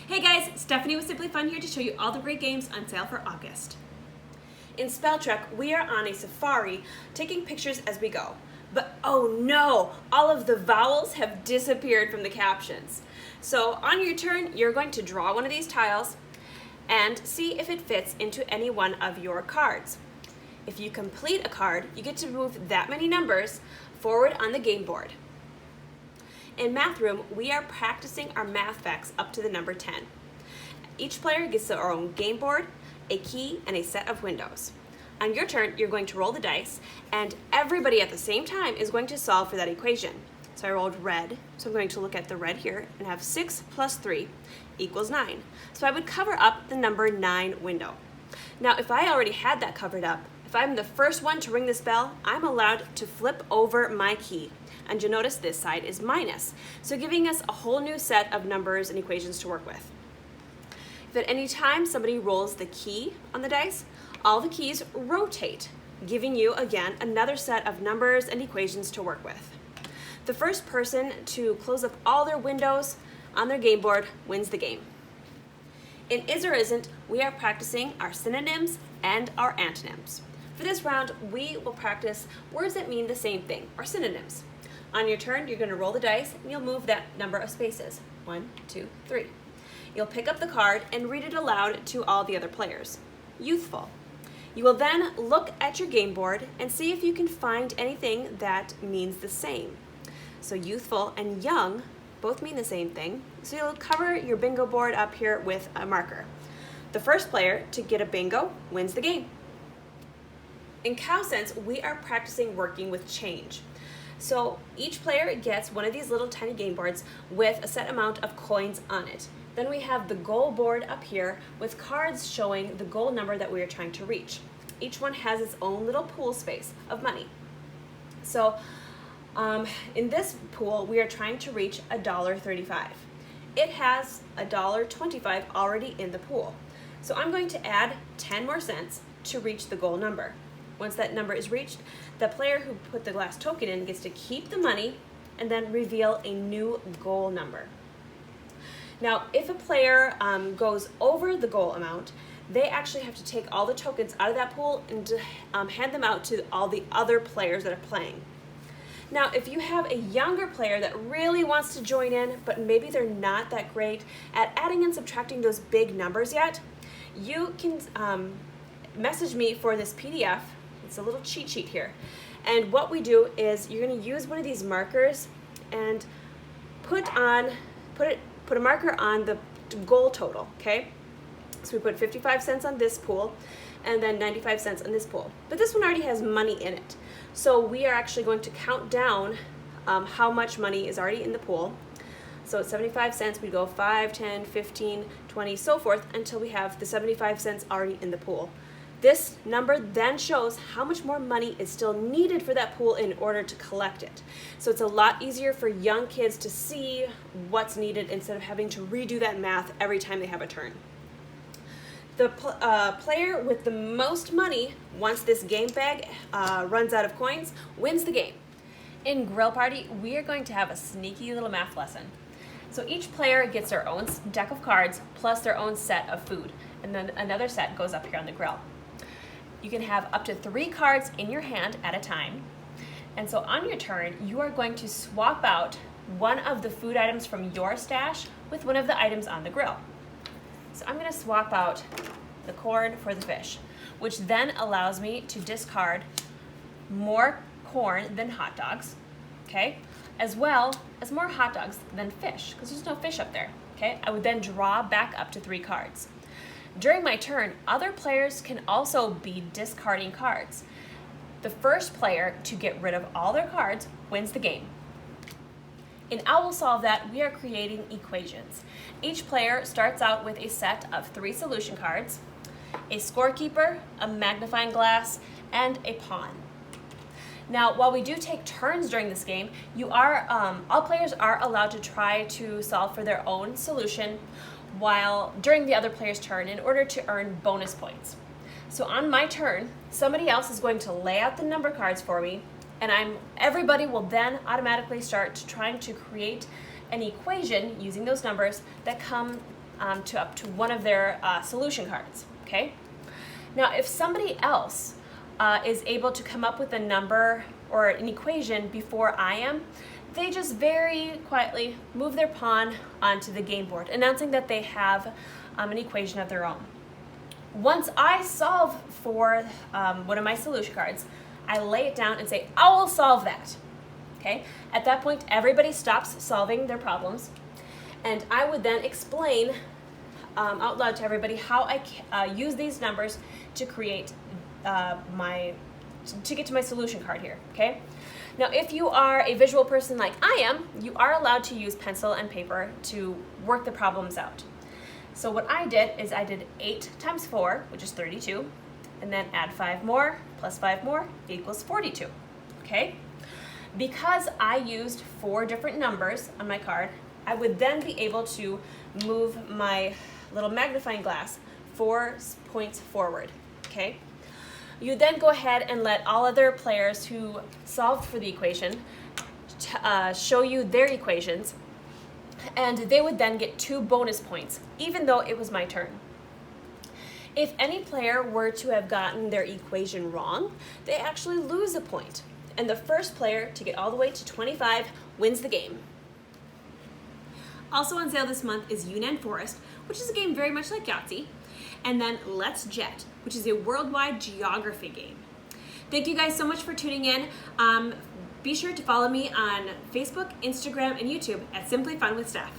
Hey guys, Stephanie with SimplyFun here to show you all the great games on sale for August. In Spell Check, we are on a safari taking pictures as we go. But oh no, all of the vowels have disappeared from the captions. So on your turn, you're going to draw one of these tiles and see if it fits into any one of your cards. If you complete a card, you get to move that many numbers forward on the game board. In Math Room, we are practicing our math facts up to the number 10. Each player gets their own game board, a key, and a set of windows. On your turn, you're going to roll the dice, and everybody at the same time is going to solve for that equation. So I rolled red, so I'm going to look at the red here and have 6 plus 3 equals 9. So I would cover up the number 9 window. Now, if I already had that covered up, if I'm the first one to ring this bell, I'm allowed to flip over my key. And you'll notice this side is minus, so giving us a whole new set of numbers and equations to work with. If at any time somebody rolls the key on the dice, all the keys rotate, giving you, again, another set of numbers and equations to work with. The first person to close up all their windows on their game board wins the game. In Is or Isn't, we are practicing our synonyms and our antonyms. For this round, we will practice words that mean the same thing, or synonyms. On your turn, you're going to roll the dice and you'll move that number of spaces. 1, 2, 3. You'll pick up the card and read it aloud to all the other players. Youthful. You will then look at your game board and see if you can find anything that means the same. So youthful and young both mean the same thing, so you'll cover your bingo board up here with a marker. The first player to get a bingo wins the game. In Cow Sense, we are practicing working with change. So each player gets one of these little tiny game boards with a set amount of coins on it. Then we have the goal board up here with cards showing the goal number that we are trying to reach. Each one has its own little pool space of money. So in this pool, we are trying to reach $1.35. It has $1.25 already in the pool. So I'm going to add 10 more cents to reach the goal number. Once that number is reached, the player who put the glass token in gets to keep the money and then reveal a new goal number. Now, if a player goes over the goal amount, they actually have to take all the tokens out of that pool and hand them out to all the other players that are playing. Now, if you have a younger player that really wants to join in, but maybe they're not that great at adding and subtracting those big numbers yet, you can message me for this PDF. It's a little cheat sheet here. And what we do is you're going to use one of these markers and put a marker on the goal total, okay? So we put 55 cents on this pool and then 95 cents on this pool. But this one already has money in it. So we are actually going to count down how much money is already in the pool. So at 75 cents, we go 5, 10, 15, 20, so forth until we have the 75 cents already in the pool. This number then shows how much more money is still needed for that pool in order to collect it. So it's a lot easier for young kids to see what's needed instead of having to redo that math every time they have a turn. The player with the most money, once this game bag runs out of coins, wins the game. In Grill Party, we are going to have a sneaky little math lesson. So each player gets their own deck of cards plus their own set of food, and then another set goes up here on the grill. You can have up to 3 cards in your hand at a time. And so on your turn, you are going to swap out one of the food items from your stash with one of the items on the grill. So I'm going to swap out the corn for the fish, which then allows me to discard more corn than hot dogs, okay? As well as more hot dogs than fish, because there's no fish up there, okay? I would then draw back up to 3 cards. During my turn, other players can also be discarding cards. The first player to get rid of all their cards wins the game. In Owl Solve That, we are creating equations. Each player starts out with a set of 3 solution cards, a scorekeeper, a magnifying glass, and a pawn. Now, while we do take turns during this game, all players are allowed to try to solve for their own solution while during the other player's turn in order to earn bonus points. So on my turn, somebody else is going to lay out the number cards for me, and everybody will then automatically start trying to create an equation using those numbers that come to up to one of their solution cards, okay? Now, if somebody else is able to come up with a number or an equation before I am, they just very quietly move their pawn onto the game board, announcing that they have an equation of their own. Once I solve for one of my solution cards, I lay it down and say, I will solve that. Okay? At that point, everybody stops solving their problems, and I would then explain out loud to everybody how I use these numbers to create to get to my solution card here. Okay? Now, if you are a visual person like I am, you are allowed to use pencil and paper to work the problems out. So what I did is I did 8 times 4, which is 32, and then add 5 more, plus 5 more, equals 42, okay? Because I used 4 different numbers on my card, I would then be able to move my little magnifying glass 4 points forward, okay? You then go ahead and let all other players who solved for the equation show you their equations, and they would then get 2 bonus points, even though it was my turn. If any player were to have gotten their equation wrong, they actually lose a point, and the first player to get all the way to 25 wins the game. Also on sale this month is Yunnan Forest, which is a game very much like Yahtzee, and then Let's Jet, which is a worldwide geography game. Thank you guys so much for tuning in. Be sure to follow me on Facebook, Instagram, and YouTube at SimplyFun with Steph.